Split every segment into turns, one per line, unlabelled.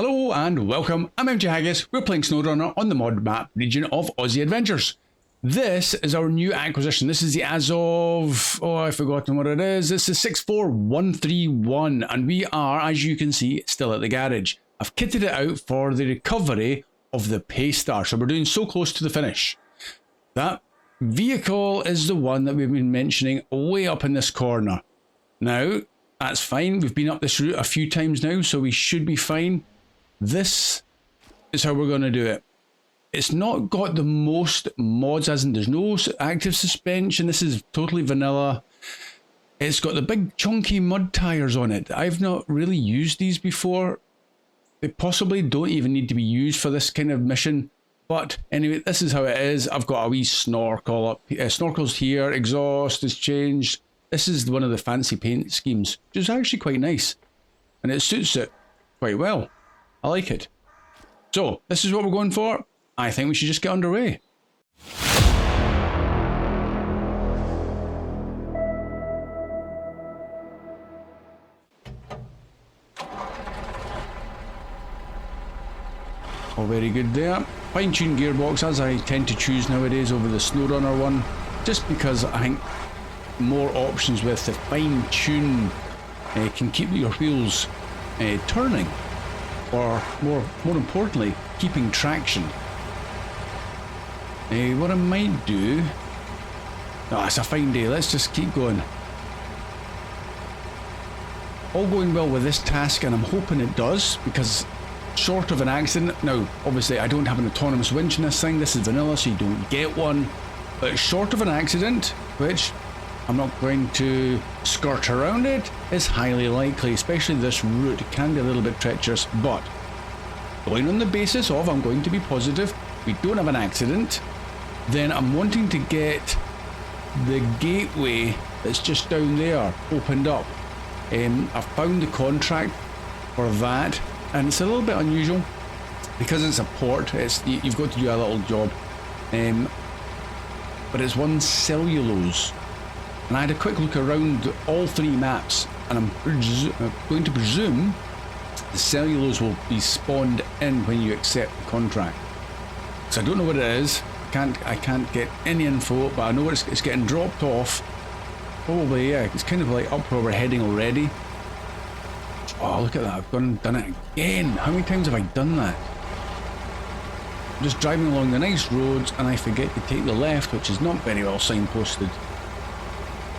Hello and welcome, I'm MJ Haggis. We're playing Snowrunner on the mod map region of Aussie Adventures. This is our new acquisition. This is the I've forgotten what it is. This is 64131 and we are, as you can see, still at the garage. I've kitted it out for the recovery of the Paystar, so we're doing so close to the finish. That vehicle is the one that we've been mentioning way up in this corner. Now, that's fine. We've been up this route a few times now, so we should be fine. This is how we're going to do it. It's not got the most mods, as in there's no active suspension. This is totally vanilla. It's got the big chunky mud tires on it. I've not really used these before. They possibly don't even need to be used for this kind of mission. But anyway, this is how it is. I've got a wee snorkel up. Snorkel's here. Exhaust is changed. This is one of the fancy paint schemes, which is actually quite nice. And it suits it quite well. I like it. So, this is what we're going for. I think we should just get underway. All very good there. Fine-tuned gearbox, as I tend to choose nowadays over the Snowrunner one, just because I think more options with the fine-tune can keep your wheels turning. Or more importantly, keeping traction. What I might do... Oh, it's a fine day, let's just keep going. All going well with this task, and I'm hoping it does, because short of an accident... Now, obviously I don't have an autonomous winch in this thing, this is vanilla, so you don't get one. But short of an accident, which I'm not going to skirt around it, is highly likely, especially this route. It can be a little bit treacherous, but going on the basis of I'm going to be positive we don't have an accident, then I'm wanting to get the gateway that's just down there opened up. I've found the contract for that, and it's a little bit unusual because it's a port. You've got to do a little job, but it's one cellulose. And I had a quick look around all three maps, and I'm going to presume the cellulose will be spawned in when you accept the contract. So I don't know what it is. I can't get any info, but I know it's getting dropped off. Probably, yeah. It's kind of like up where we're heading already. Oh, look at that! I've gone and done it again. How many times have I done that? I'm just driving along the nice roads, and I forget to take the left, which is not very well signposted.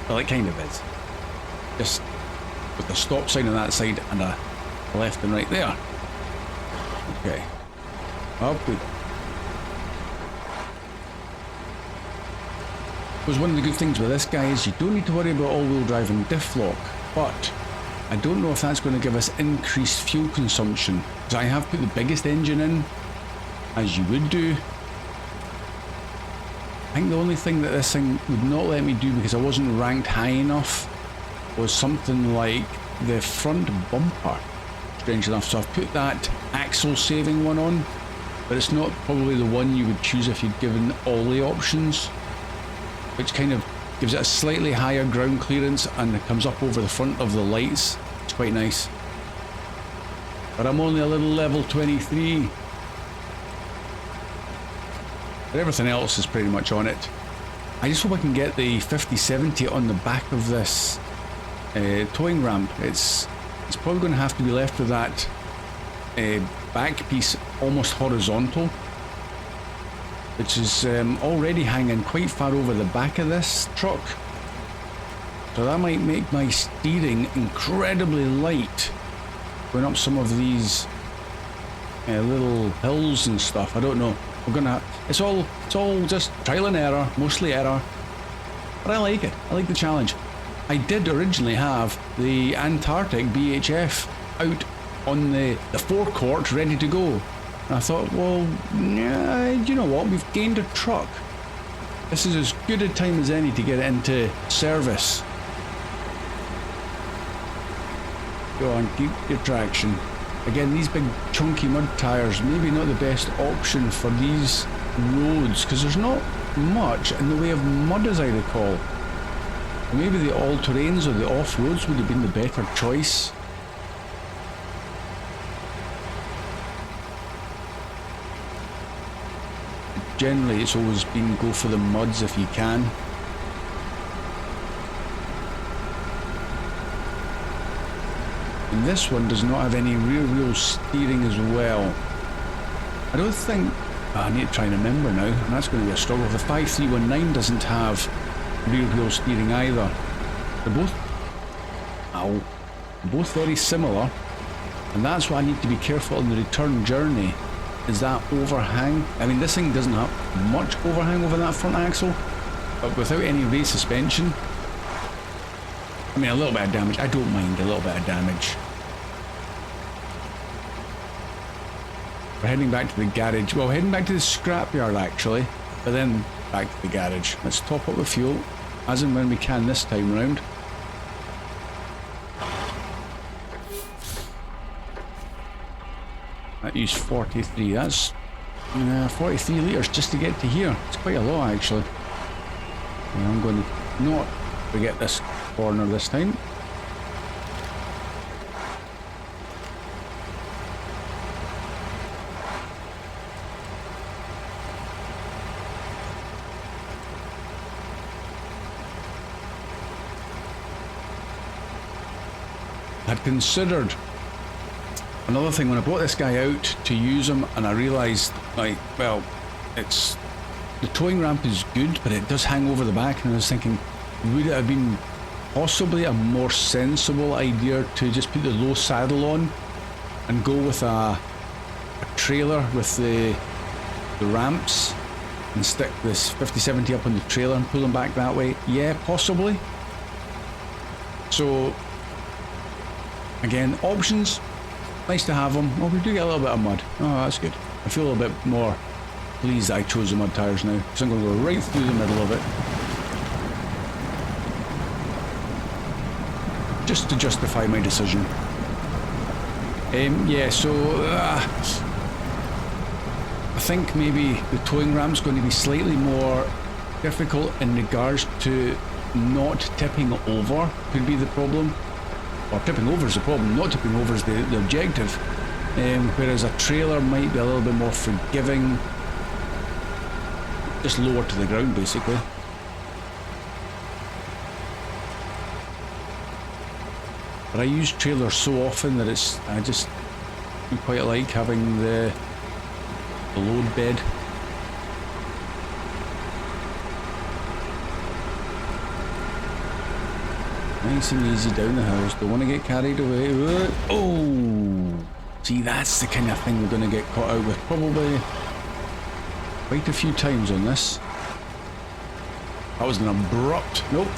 Well, it kind of is. Just with the stop sign on that side and a left and right there. Okay. Oh, good. Because one of the good things with this guy is you don't need to worry about all-wheel drive and diff lock, but I don't know if that's going to give us increased fuel consumption. Because I have put the biggest engine in, as you would do. I think the only thing that this thing would not let me do, because I wasn't ranked high enough, was something like the front bumper, strange enough. So I've put that axle saving one on, but it's not probably the one you would choose if you'd given all the options, which kind of gives it a slightly higher ground clearance and it comes up over the front of the lights. It's quite nice. But I'm only a little level 23. But everything else is pretty much on it. I just hope I can get the 5070 on the back of this towing ramp. It's probably going to have to be left with that back piece almost horizontal, which is already hanging quite far over the back of this truck. So that might make my steering incredibly light going up some of these little hills and stuff. I don't know. We're gonna. It's all just trial and error, mostly error. But I like it. I like the challenge. I did originally have the Antarctic BHF out on the forecourt ready to go. And I thought, well, yeah, you know what? We've gained a truck. This is as good a time as any to get it into service. Go on, keep your traction. Again, these big chunky mud tires, maybe not the best option for these roads, because there's not much in the way of mud as I recall. Maybe the all-terrains or the off-roads would have been the better choice. generally it's always been go for the muds if you can. And this one does not have any rear wheel steering as well. I don't think... I need to try and remember now, and that's going to be a struggle. The 5319 doesn't have rear wheel steering either. They're both... Ow. Both very similar. And that's why I need to be careful on the return journey, is that overhang. I mean, this thing doesn't have much overhang over that front axle, but without any race suspension, I mean, a little bit of damage. I don't mind a little bit of damage. We're heading back to the garage. Well, heading back to the scrapyard actually, but then back to the garage. Let's top up the fuel, as and when we can this time round. That used 43. That's 43 litres just to get to here. It's quite a lot actually. And I'm going to not forget this corner this time. I'd considered another thing when I brought this guy out to use him, and I realised, like, well, it's the towing ramp is good, but it does hang over the back, and I was thinking, would it have been possibly a more sensible idea to just put the low saddle on and go with a trailer with the ramps and stick this 5070 up on the trailer and pull them back that way? Yeah, possibly. So again, options, nice to have them. Well, we do get a little bit of mud. Oh, that's good. I feel a little bit more pleased I chose the mud tyres now, because I'm going to go right through the middle of it. Just to justify my decision. Yeah, so I think maybe the towing ramp's going to be slightly more difficult in regards to not tipping over could be the problem. Or tipping over is the problem, not tipping over is the objective. Whereas a trailer might be a little bit more forgiving, just lower to the ground basically. But I use trailers so often that I just quite like having the load bed. Nice and easy down the hills, don't want to get carried away. Oh! See, that's the kind of thing we're going to get caught out with probably quite a few times on this. That was an abrupt... Nope.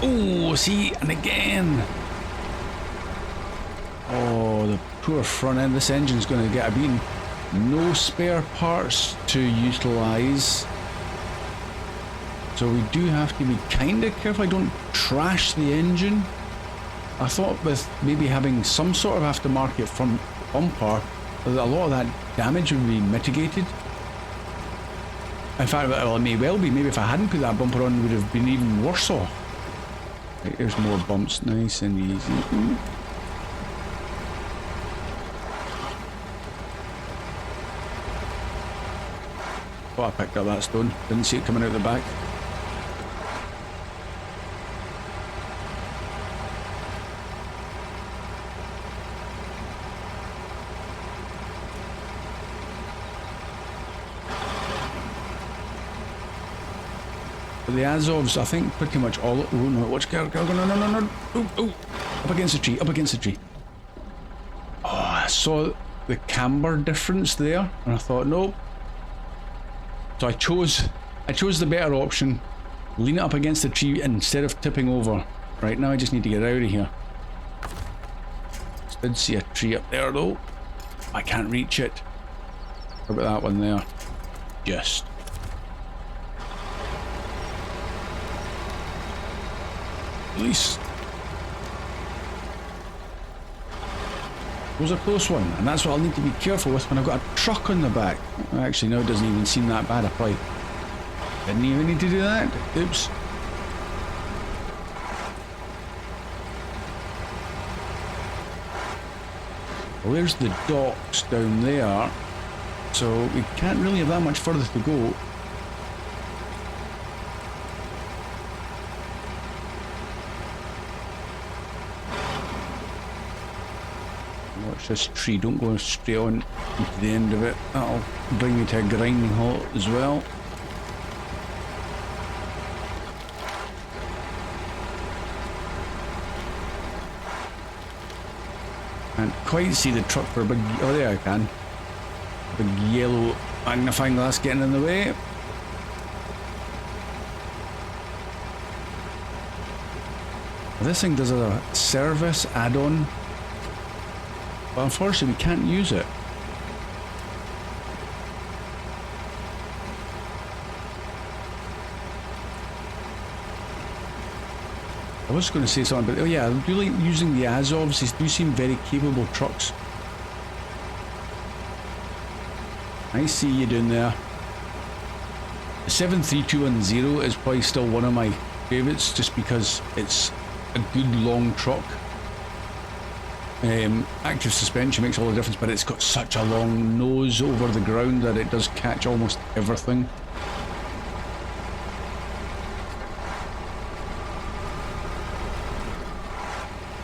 Oh, see, and again! Oh, the poor front end. This engine's going to get a beating. No spare parts to utilise. So we do have to be kind of careful I don't trash the engine. I thought with maybe having some sort of aftermarket front bumper, that a lot of that damage would be mitigated. In fact, well, it may well be. Maybe if I hadn't put that bumper on, it would have been even worse off. Right, there's more bumps, nice and easy. Oh, I picked up that stone. Didn't see it coming out the back. The Azovs, I think pretty much all... Oh no, watch, go, no. Oh, up against the tree, up against the tree. Oh, I saw the camber difference there, and I thought, nope. So I chose the better option, lean it up against the tree instead of tipping over. Right, now I just need to get out of here. Did see a tree up there though. I can't reach it. How about that one there? Just. Release. It was a close one, and that's what I'll need to be careful with when I've got a truck on the back. Actually, no, it doesn't even seem that bad. I probably didn't even need to do that. Oops. Well, there's the docks down there, so we can't really have that much further to go. Watch this tree, don't go straight on to the end of it. That'll bring me to a grinding halt as well. Can't quite see the truck for a big... oh, there I can. Big yellow magnifying glass getting in the way. This thing does a service add-on, but unfortunately we can't use it. I was going to say something, but oh yeah, I do like using the Azovs. These do seem very capable trucks. I see you doing there. The 73210 is probably still one of my favourites, just because it's a good long truck. Active suspension makes all the difference, but it's got such a long nose over the ground that it does catch almost everything.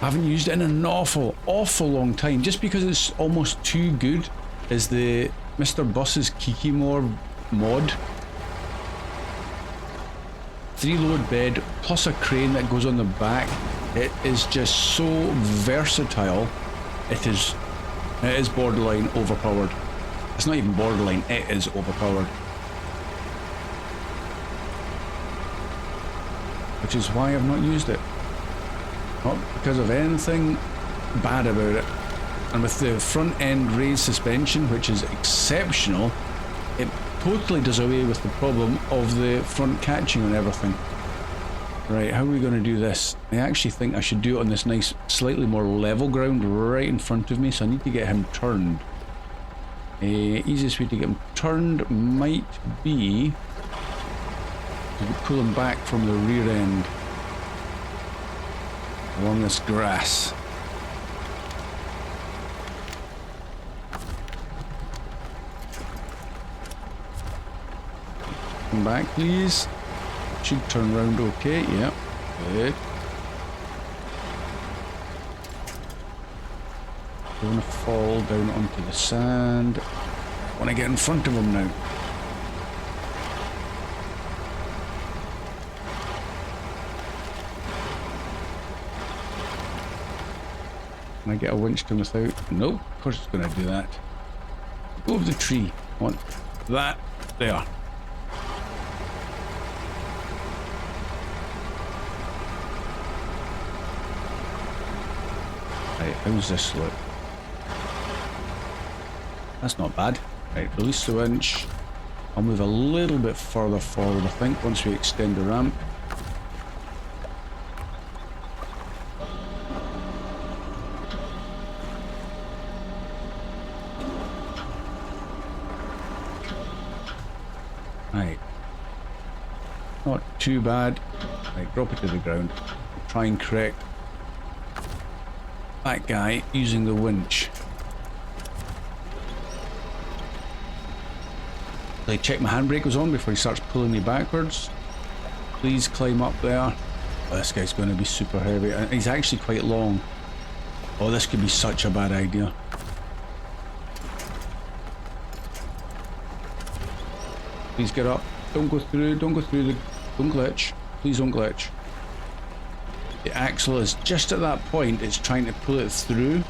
I haven't used it in an awful long time, just because it's almost too good. Is the Mr. Bus's Kikimor mod. 3-load bed plus a crane that goes on the back. It is just so versatile. It is borderline overpowered. It's not even borderline, it is overpowered. Which is why I've not used it. Not because of anything bad about it. And with the front end raised suspension, which is exceptional, it totally does away with the problem of the front catching on everything. Right, how are we going to do this? I actually think I should do it on this nice, slightly more level ground right in front of me, so I need to get him turned. Easiest way to get him turned might be to pull him back from the rear end along this grass. Come back, please. Should turn around okay. Yeah, good. Don't want to fall down onto the sand. I want to get in front of him now. Can I get a winch to him without? Nope, of course it's going to do that. Go over the tree. I want that. There. Right, how's this look? That's not bad. Right, release the winch. I'll move a little bit further forward, I think, once we extend the ramp. Right. Not too bad. Right, drop it to the ground. Try and correct that guy using the winch. I check my handbrake was on before he starts pulling me backwards. Please climb up there. Oh, this guy's going to be super heavy. He's actually quite long. Oh, this could be such a bad idea. Please get up. Don't go through. Don't glitch. Please don't glitch. The axle is just at that point, it's trying to pull it through.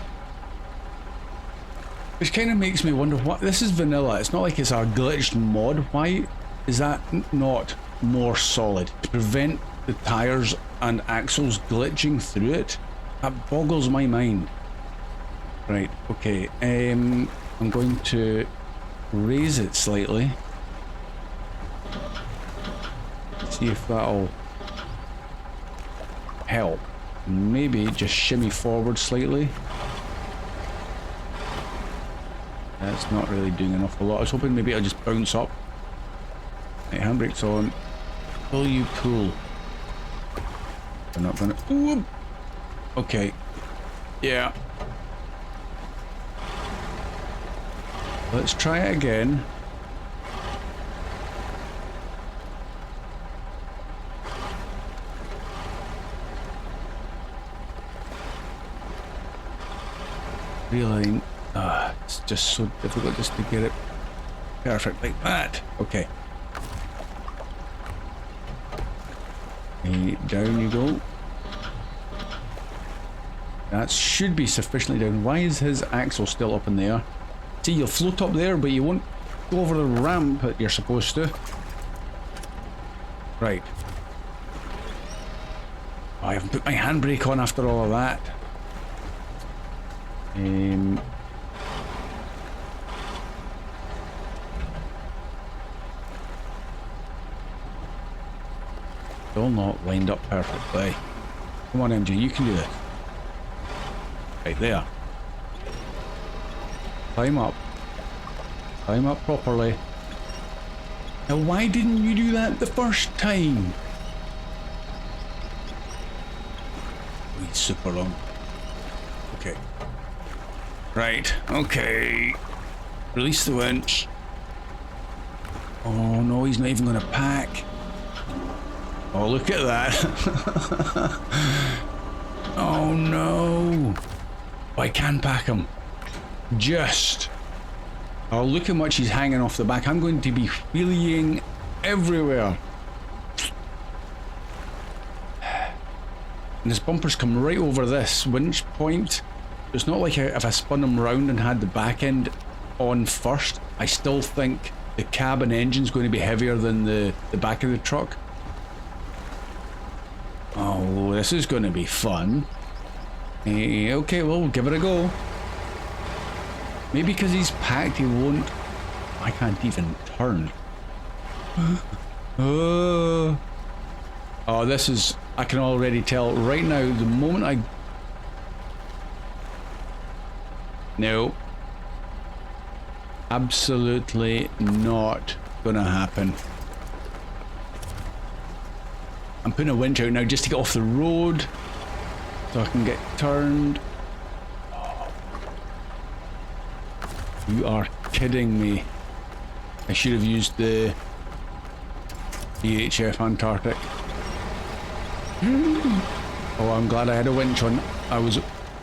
Which kind of makes me wonder what, this is vanilla, it's not like it's a glitched mod. Why is that not more solid? To prevent the tires and axles glitching through it? That boggles my mind. Right, okay, I'm going to raise it slightly. See if that'll help. Maybe just shimmy forward slightly. That's not really doing an awful lot. I was hoping maybe it'll just bounce up. Right, handbrake's on. Will you pull? We're not gonna. Ooh. Okay. Yeah. Let's try it again. Really, it's just so difficult just to get it perfect like that. Okay. Down you go. That should be sufficiently down. Why is his axle still up in the air? See, you'll float up there, but you won't go over the ramp that you're supposed to. Right. Oh, I haven't put my handbrake on after all of that. Still not lined up perfectly. Come on, MJ, you can do this. Right there. Climb up. Climb up properly. Now, why didn't you do that the first time? We super long. Okay. Right, okay. Release the winch. Oh no, he's not even going to pack. Oh, look at that. Oh no. Oh, I can pack him. Just. Oh, look how much he's hanging off the back. I'm going to be wheeling everywhere. And his bumpers come right over this winch point. It's not like if I spun him round and had the back end on first, I still think the cab and engine's going to be heavier than the back of the truck. Oh, this is going to be fun. Okay, well, we'll give it a go. Maybe because he's packed, he won't... I can't even turn. Oh, this is... I can already tell right now, the moment I... No. Absolutely not gonna happen. I'm putting a winch out now just to get off the road so I can get turned. You are kidding me. I should have used the DHF Antarctic. Oh, I'm glad I had a winch on. I was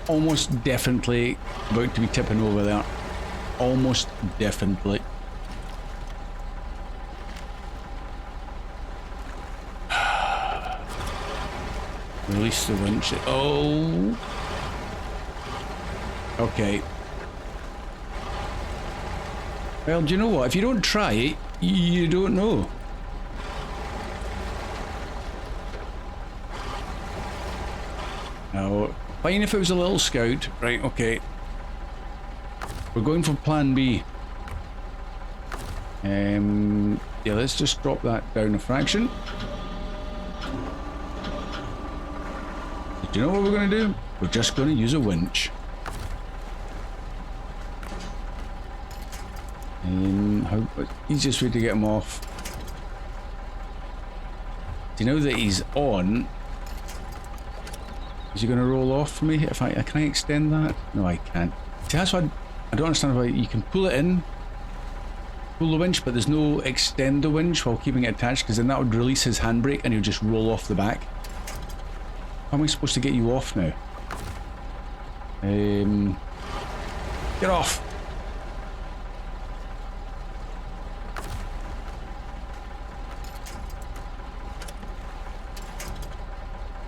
almost definitely about to be tipping over there. Almost definitely. Release the winch. Oh. Okay. Well, do you know what? If you don't try it, you don't know. Now, fine if it was a little scout. Right, okay. We're going for plan B. Yeah, let's just drop that down a fraction. Do you know what we're going to do? We're just going to use a winch. What's the easiest way to get him off? Do you know that he's on? Is he going to roll off for me? Can I extend that? No, I can't. See, that's why I don't understand why you can pull it in, pull the winch, but there's no extend the winch while keeping it attached, because then that would release his handbrake and he'll just roll off the back. How am I supposed to get you off now? Get off!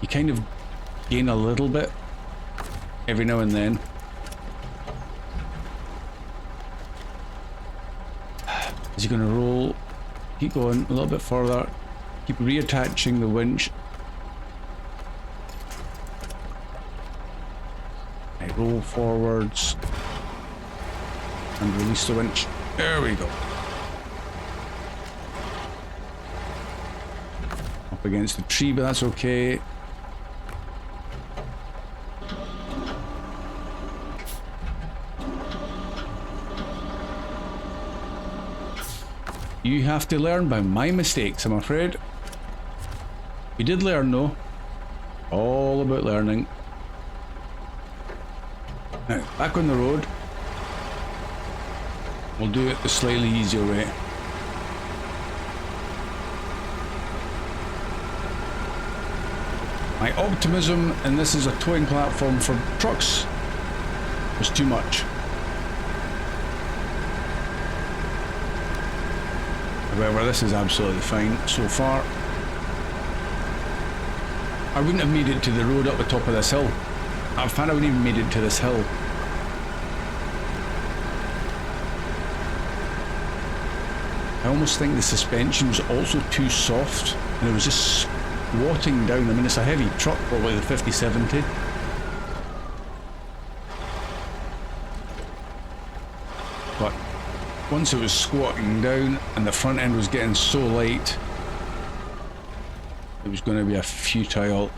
You kind of gain a little bit every now and then. Is he going to roll? Keep going a little bit further. Keep reattaching the winch. Right, roll forwards. And release the winch. There we go. Up against the tree, but that's okay. You have to learn by my mistakes, I'm afraid. We did learn though. All about learning. Now, back on the road. We'll do it the slightly easier way. My optimism, and this is a towing platform for trucks, was too much. However, this is absolutely fine so far. I wouldn't have made it to the road up the top of this hill. In fact, I wouldn't even made it to this hill. I almost think the suspension was also too soft and it was just squatting down. I mean, it's a heavy truck, probably the 5070. But once it was squatting down and the front end was getting so light, it was going to be a futile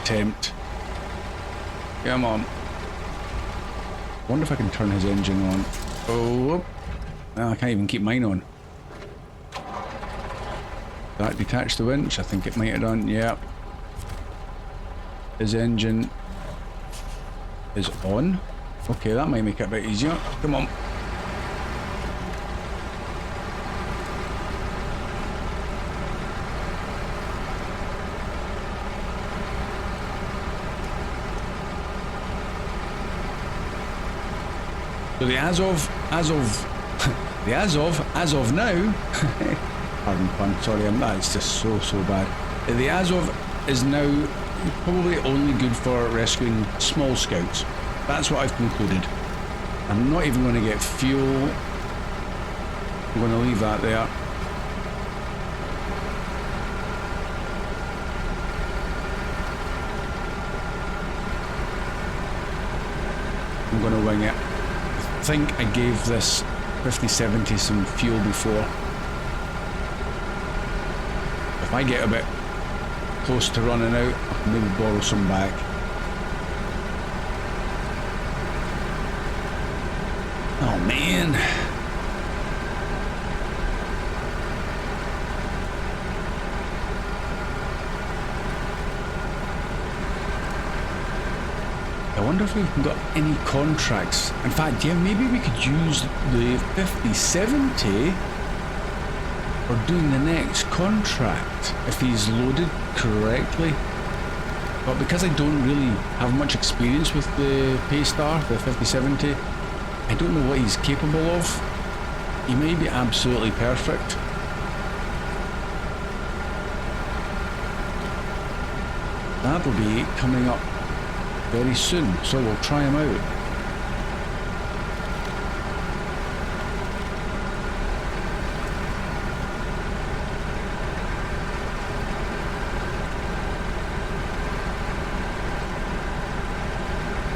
attempt. Come on. Wonder if I can turn his engine on. Oh, well, I can't even keep mine on. That detached the winch, I think it might have done, yeah. His engine is on. Okay, that might make it a bit easier. Come on. So the as of now, pardon pun, sorry, that's just so bad. The Azov is now probably only good for rescuing small scouts. That's what I've concluded. I'm not even going to get fuel. I'm going to leave that there. I'm going to wing it. I think I gave this 5070 some fuel before. If I get a bit close to running out, I can maybe borrow some back. Oh man. I wonder if we've got any contracts. In fact, yeah, maybe we could use the 5070 or doing the next contract if he's loaded correctly. But because I don't really have much experience with the Paystar, the 5070, I don't know what he's capable of. He may be absolutely perfect. That'll be coming up very soon, so we'll try him out.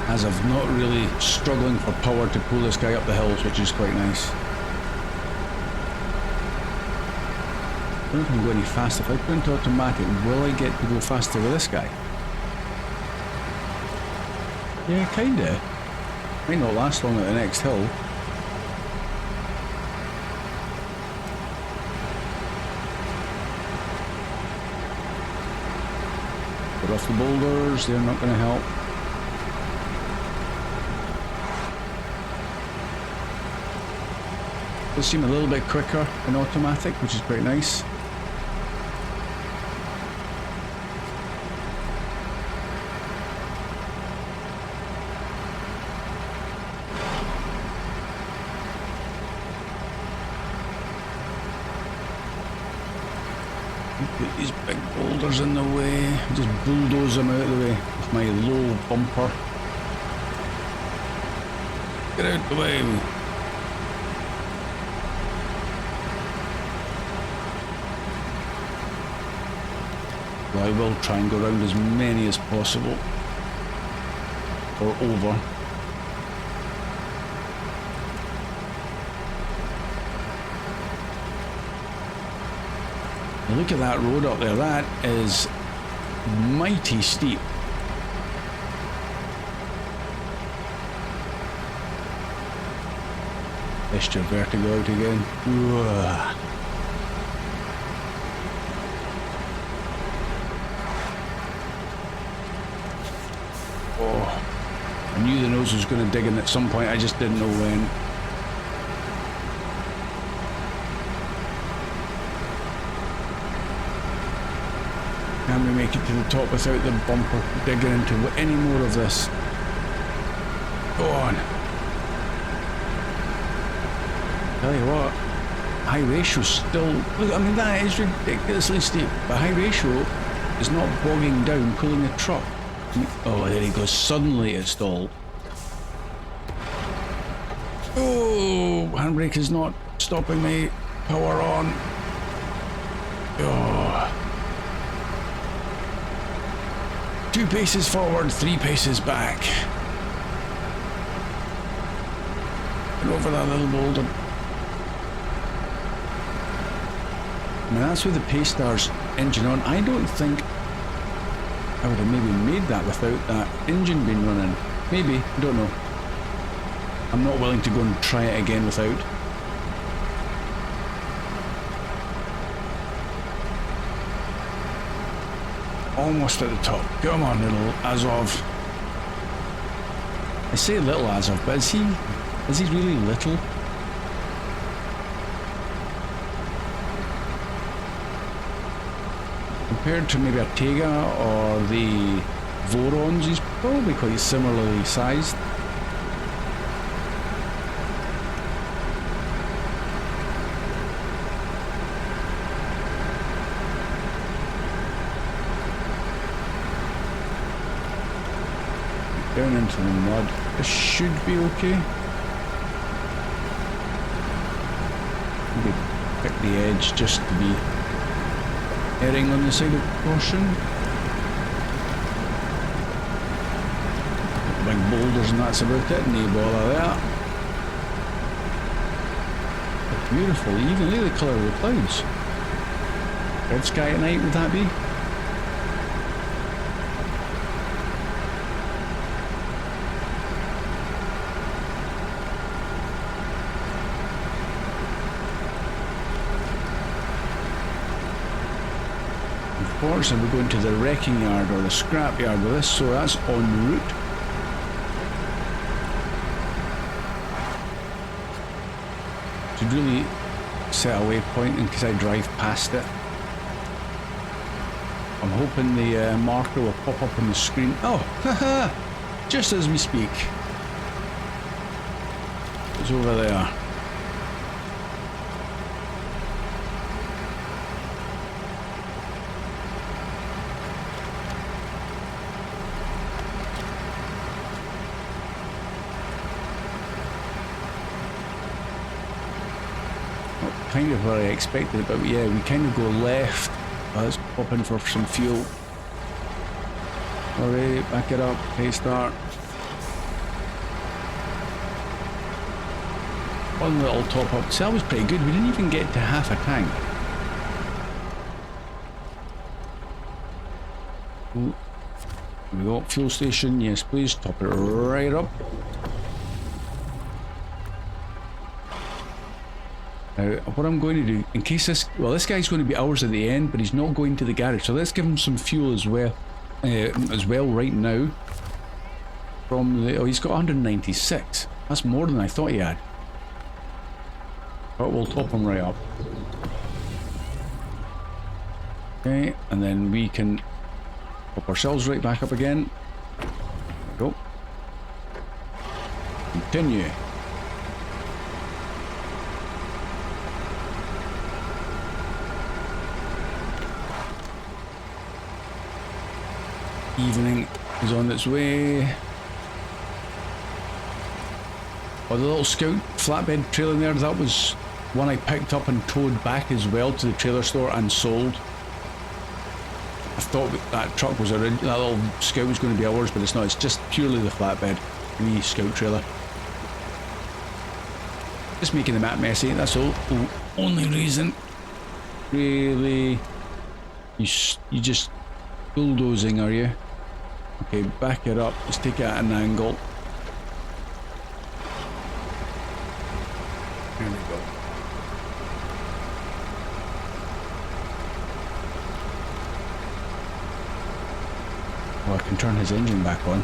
As of not really struggling for power to pull this guy up the hills, which is quite nice. I don't know if I can go any faster. If I put into automatic, will I get to go faster with this guy? Yeah, kinda. Might not last long at the next hill. Get off the boulders, they're not going to help. Does seem a little bit quicker in automatic, which is quite nice. Put these big boulders in the way, just bulldoze them out of the way with my low bumper. Get out the way. I will try and go around as many as possible, or over. Now look at that road up there, that is mighty steep. Test your vertigo out again. Ugh. I knew the nose was going to dig in at some point, I just didn't know when. Can we make it to the top without the bumper digging into any more of this? Go on. Tell you what, high ratio still, look, I mean that is ridiculously steep, but high ratio is not bogging down pulling a truck. Oh, there he goes, suddenly it stalled. Oh, handbrake is not stopping me, power on. Oh. 2 paces forward, 3 paces back. And over that little boulder. I mean, that's with the Paystar's engine on. I don't think I would have maybe made that without that engine being running. Maybe, I don't know. I'm not willing to go and try it again without. Almost at the top. Come on, little Azov. I say little Azov, but is he really little? Compared to maybe a Tega or the Vorons, he's probably quite similarly sized. Down into the mud. This should be okay. Maybe pick the edge just to be erring on the side of caution. Big boulders and that's about it, no bother there. But beautiful, even look at the colour of the clouds. Red sky at night, would that be? Unfortunately, we're going to the wrecking yard or the scrap yard with this, so that's en route. Should really set a waypoint in case I drive past it. I'm hoping the marker will pop up on the screen. Oh, haha! Just as we speak. It's over there. Kind of what I expected, but yeah, we kind of go left. Let's pop in for some fuel. Alright, back it up, pace start. One little top up. So that was pretty good. We didn't even get to half a tank. Ooh. We got fuel station. Yes, please top it right up. Now, what I'm going to do, in case this guy's going to be hours at the end, but he's not going to the garage, so let's give him some fuel as well right now. From the, oh, he's got 196. That's more than I thought he had. But we'll top him right up. Okay, and then we can pop ourselves right back up again. There we go. Continue. Evening is on its way. Oh, the little Scout flatbed trailer there, that was one I picked up and towed back as well to the trailer store and sold. I thought that truck was that little Scout was going to be ours, but it's not. It's just purely the flatbed, wee Scout trailer. Just making the map messy, that's all. Only reason. Really? You just bulldozing, are you? Okay, back it up. Let's take it at an angle. There we go. Oh, I can turn his engine back on.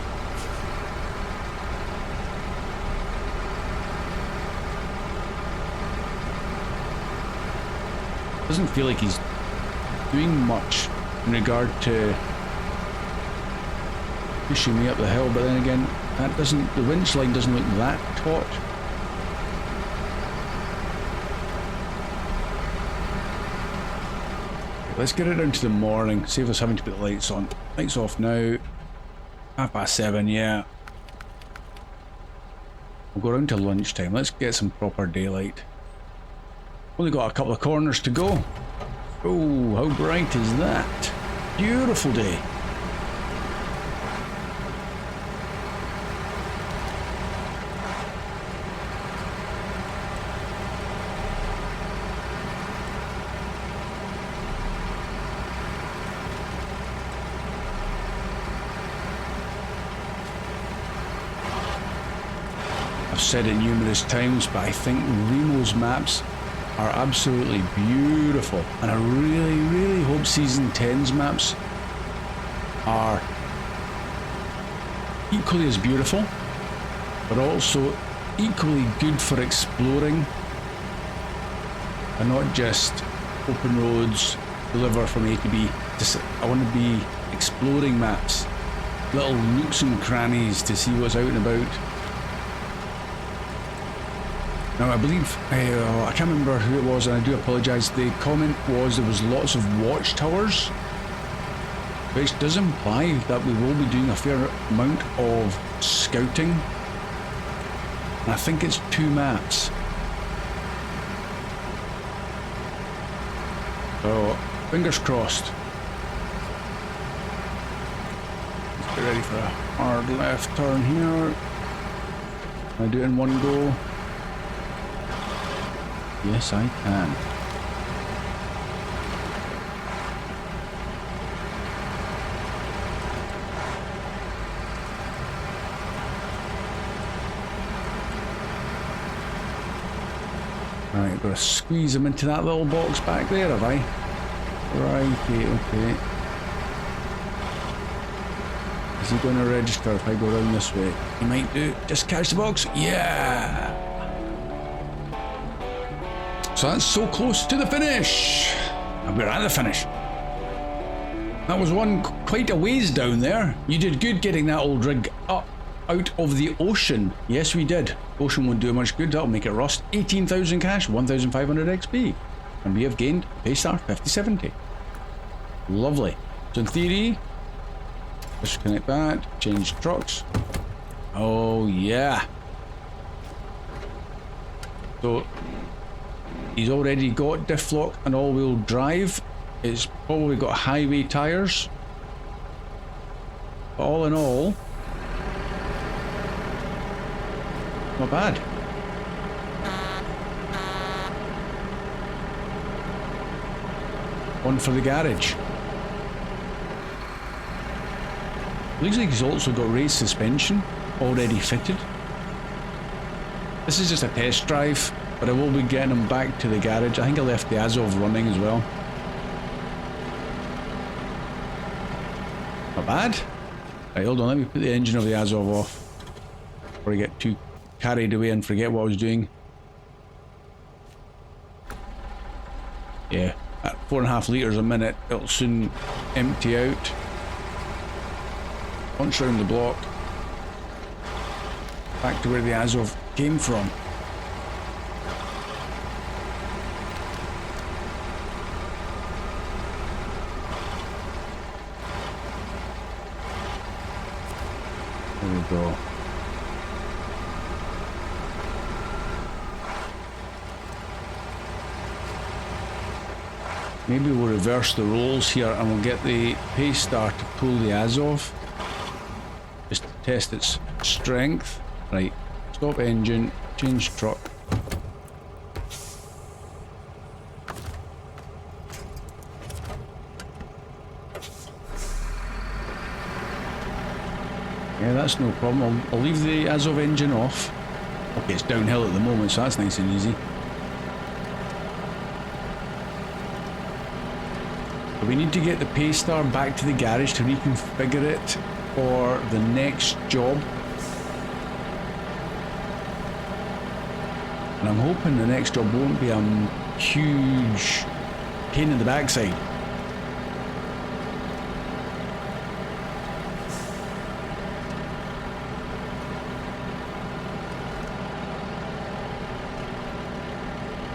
Doesn't feel like he's doing much in regard to pushing me up the hill, but then again, That doesn't, the winch line doesn't look that taut. Let's get it down to the morning, save us having to put the lights on. Lights off now. 7:30, yeah. We'll go around to lunchtime. Let's get some proper daylight. Only got a couple of corners to go. Oh, how bright is that? Beautiful day. I've said it numerous times, but I think Remo's maps are absolutely beautiful, and I really hope Season 10's maps are equally as beautiful, but also equally good for exploring, and not just open roads, deliver from A to B. I want to be exploring maps, little nooks and crannies to see what's out and about. Now I believe, I can't remember who it was, and I do apologise, the comment was there was lots of watchtowers, which does imply that we will be doing a fair amount of scouting, and I think it's 2 maps. So, fingers crossed. Let's get ready for a hard left turn here. Can I do it in one go? Yes, I can. Right, gotta squeeze him into that little box back there, have I? Righty, okay. Is he going to register if I go around this way? He might do. Just catch the box. Yeah! So that's so close to the finish. And we're at the finish. That was one quite a ways down there. You did good getting that old rig up out of the ocean. Yes, we did. Ocean won't do much good. That'll make it rust. 18,000 cash, 1,500 XP. And we have gained Paystar 5070. Lovely. So in theory, disconnect that, change trucks. Oh yeah. So he's already got diff lock and all-wheel drive. It's probably got highway tyres. But all in all, not bad. One for the garage. Looks like he's also got race suspension already fitted. This is just a test drive, but I will be getting him back to the garage. I think I left the Azov running as well. Not bad. Right, hold on, let me put the engine of the Azov off before I get too carried away and forget what I was doing. Yeah, at 4.5 litres a minute, it'll soon empty out. Punch around the block. Back to where the Azov came from. There we go. Maybe we'll reverse the roles here and we'll get the Paystar to pull the Azov. Just to test its strength. Right, stop engine, change truck. Yeah, that's no problem. I'll leave the Azov engine off. Okay, it's downhill at the moment, so that's nice and easy. But we need to get the Paystar back to the garage to reconfigure it for the next job. And I'm hoping the next job won't be a huge pain in the backside.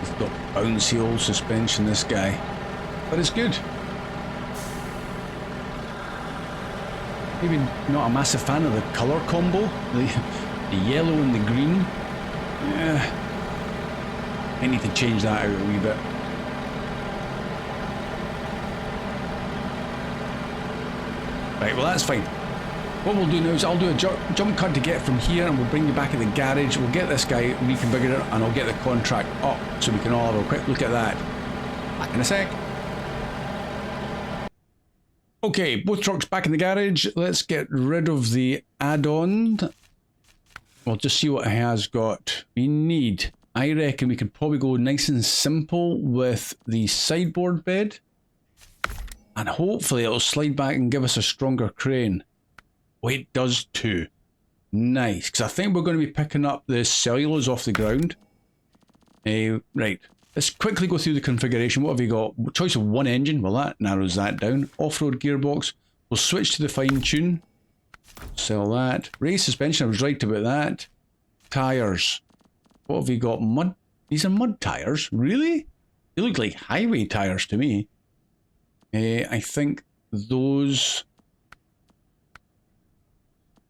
He's got bouncy old suspension, this guy. But it's good. Maybe not a massive fan of the colour combo. The yellow and the green. Yeah. I need to change that out a wee bit. Right, well that's fine. What we'll do now is I'll do a jump cut to get from here, and we'll bring you back at the garage. We'll get this guy reconfigured, and I'll get the contract up so we can all have a quick look at that. Back in a sec. Okay, both trucks back in the garage. Let's get rid of the add-on. We'll just see what it has got. We need, I reckon we could probably go nice and simple with the sideboard bed. And hopefully it'll slide back and give us a stronger crane. Oh, it does too. Nice, because I think we're going to be picking up the cellulose off the ground. Right, let's quickly go through the configuration. What have we got? Choice of one engine. Well, that narrows that down. Off-road gearbox. We'll switch to the fine tune. Sell that. Race suspension, I was right about that. Tires. What have we got? Mud. These are mud tires? Really? They look like highway tires to me. I think those...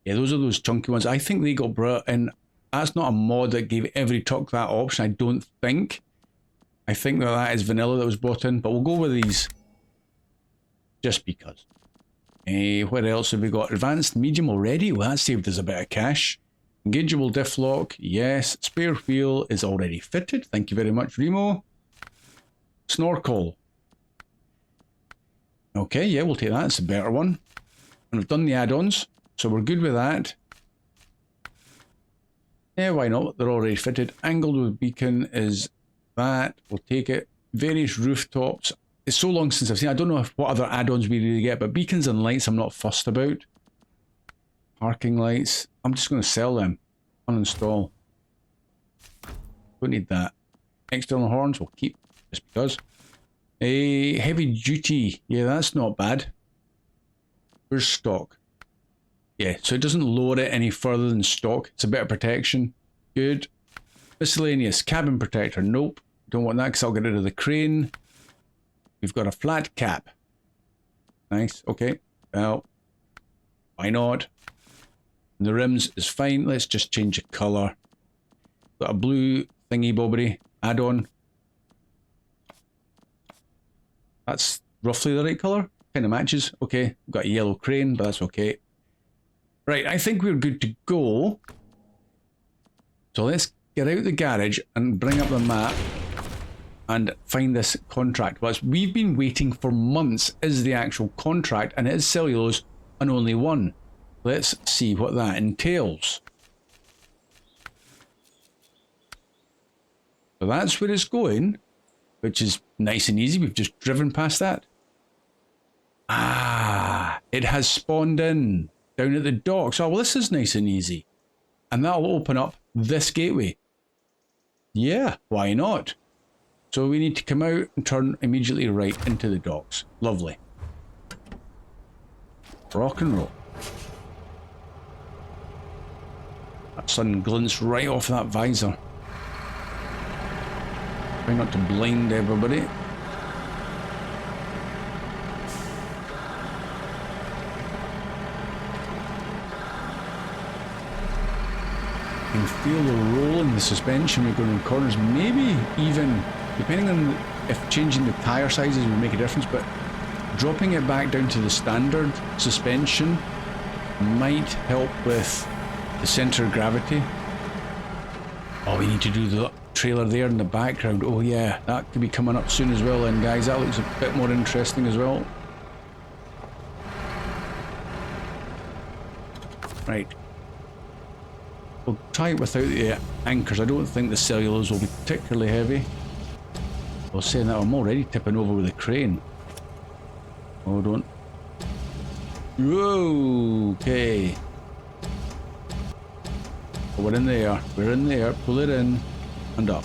Yeah, those are those chunky ones. I think they got brought in. That's not a mod that gave every truck that option, I don't think. I think that is vanilla that was brought in, but we'll go with these. Just because. What else have we got? Advanced medium already? Well, that saved us a bit of cash. Engageable diff lock, yes. Spare wheel is already fitted. Thank you very much, Remo. Snorkel. Okay, yeah, we'll take that. It's a better one. And we've done the add-ons, so we're good with that. Yeah, why not? They're already fitted. Angled with beacon is that. We'll take it. Various rooftops. It's so long since I've seen. I don't know what other add-ons we really get, but beacons and lights I'm not fussed about. Parking lights. I'm just going to sell them. Uninstall. Don't need that. External horns we'll keep, just because. A heavy duty. Yeah, that's not bad. Where's stock? Yeah, so it doesn't lower it any further than stock. It's a bit of protection. Good. Miscellaneous. Cabin protector. Nope. Don't want that because I'll get rid of the crane. We've got a flat cap. Nice. Okay. Well, why not? And the rims is fine. Let's just change the colour. Got a blue thingy bobbery add-on. That's roughly the right colour. Kind of matches. Okay. We've got a yellow crane, but that's okay. Right, I think we're good to go. So let's get out the garage and bring up the map and find this contract. Well, we've been waiting for months is the actual contract, and it is cellulose and only one. Let's see what that entails. So that's where it's going, which is nice and easy. We've just driven past that. Ah, it has spawned in down at the docks. Oh, well, this is nice and easy. And that'll open up this gateway. Yeah, why not? So we need to come out and turn immediately right into the docks. Lovely. Rock and roll. That sun glints right off that visor. Try not to blind everybody. You can feel the roll in the suspension when we go in corners. Maybe even, depending on if changing the tyre sizes will make a difference, but dropping it back down to the standard suspension might help with the centre of gravity. Oh, we need to do the trailer there in the background. Oh yeah, that could be coming up soon as well then, guys. That looks a bit more interesting as well. Right. We'll try it without the anchors. I don't think the cellulose will be particularly heavy. Well, saying that, I'm already tipping over with a crane. Hold on. Whoa, okay. Oh, we're in there. We're in there. Pull it in and up.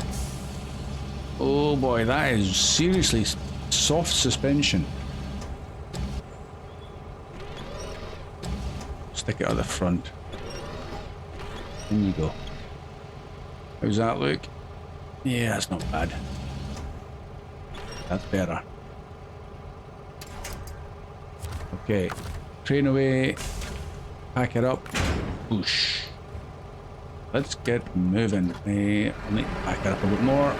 Oh boy, that is seriously soft suspension. Stick it at the front. In you go. How's that look? Yeah, that's not bad. That's better. Okay. Train away. Pack it up. Whoosh. Let's get moving. I'll need to pack it up a bit more.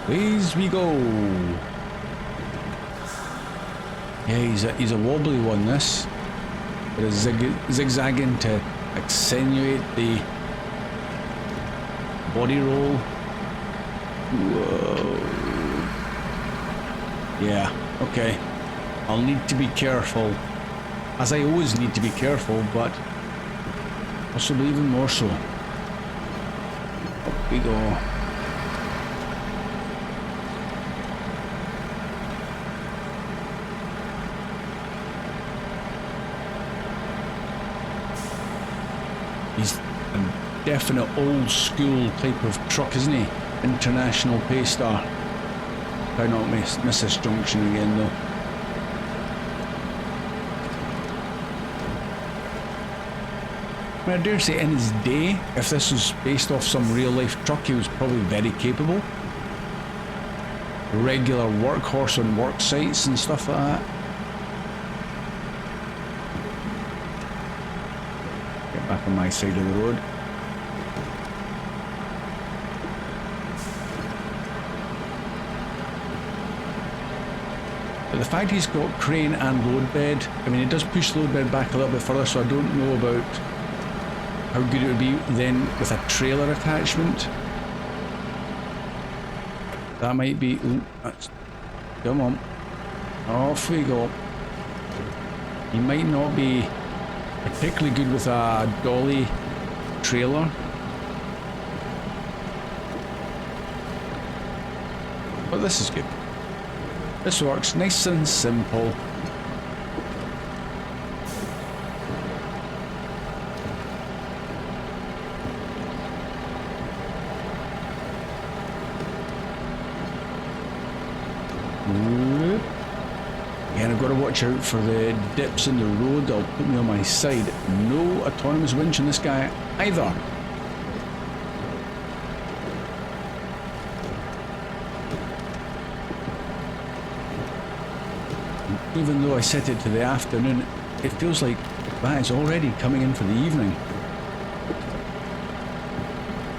Please we go. Yeah, he's a wobbly one, this. But it's zigzagging to accentuate the body roll. Whoa. Yeah, okay. I'll need to be careful. As I always need to be careful, but possibly even more so. Up we go. He's a definite old school type of truck, isn't he? International Paystar. Try not to miss this junction again though. I dare say in his day, if this was based off some real life truck, he was probably very capable. Regular workhorse on work sites and stuff like that. Get back on my side of the road. But the fact he's got crane and load bed, I mean it does push the load bed back a little bit further, so I don't know about how good it would be then with a trailer attachment. That might be... Ooh, come on. Off we go. He might not be particularly good with a dolly trailer. But this is good. This works nice and simple. Again, I've got to watch out for the dips in the road that'll put me on my side. No autonomous winch on this guy either. Even though I set it to the afternoon, it feels like that is already coming in for the evening.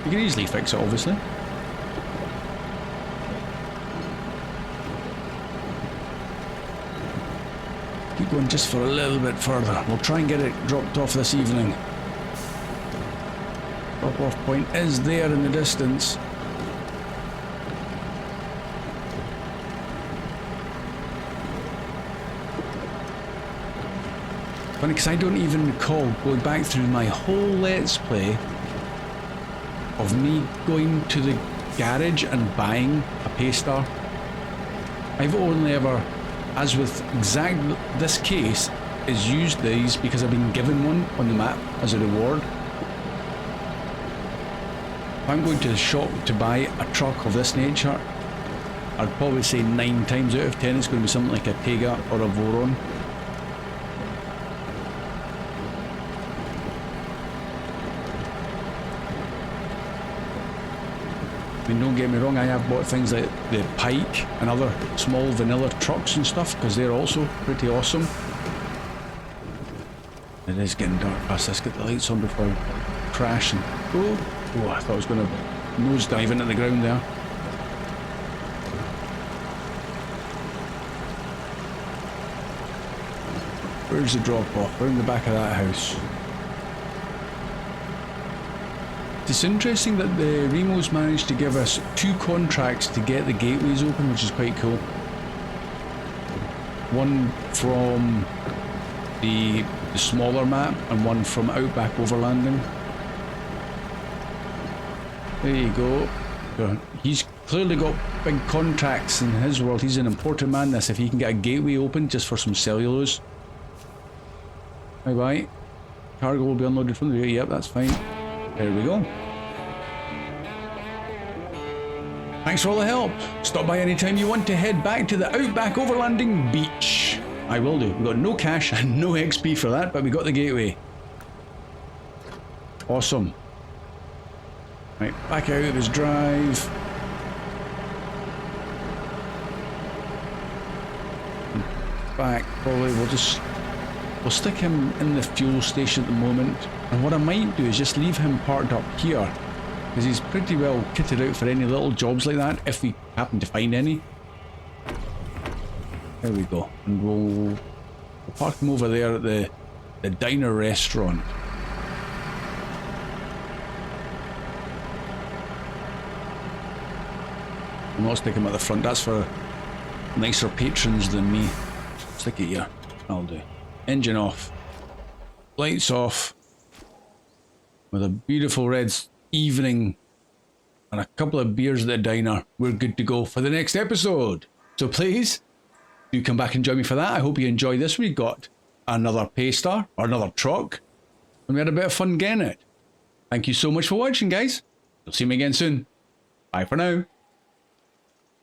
You can easily fix it, obviously. Keep going just for a little bit further. We'll try and get it dropped off this evening. Drop-off point is there in the distance. Funny, because I don't even recall going back through my whole Let's Play of me going to the garage and buying a Paystar. I've only ever, as with exact this case, is used these because I've been given one on the map as a reward. If I'm going to the shop to buy a truck of this nature, I'd probably say 9 times out of 10 it's going to be something like a Tega or a Voron. I mean, don't get me wrong, I have bought things like the Pike and other small vanilla trucks and stuff because they're also pretty awesome. It is getting dark fast. Let's get the lights on before I crash and... Oh, I thought I was going to nosedive into the ground there. Where's the drop-off? We're in the back of that house. It's interesting that the Remos managed to give us 2 contracts to get the gateways open, which is quite cool. One from the smaller map and one from Outback Overlanding. There you go. He's clearly got big contracts in his world. He's an important man, this, if he can get a gateway open just for some cellulose. Bye bye. Cargo will be unloaded from the... Yep, that's fine. There we go. Thanks for all the help. Stop by anytime you want to head back to the Outback Overlanding Beach. I will do. We got no cash and no XP for that, but we got the gateway. Awesome. Right, back out of his drive. Back, probably we'll stick him in the fuel station at the moment. And what I might do is just leave him parked up here, because he's pretty well kitted out for any little jobs like that, if we happen to find any. There we go. And we'll park him over there at the diner restaurant. I'll not stick him at the front, that's for nicer patrons than me. Stick it here, I'll do. Engine off. Lights off. With a beautiful red evening and a couple of beers at the diner, we're good to go for the next episode. So please, do come back and join me for that. I hope you enjoyed this. We got another Paystar, or another truck, and we had a bit of fun getting it. Thank you so much for watching, guys. You'll see me again soon. Bye for now.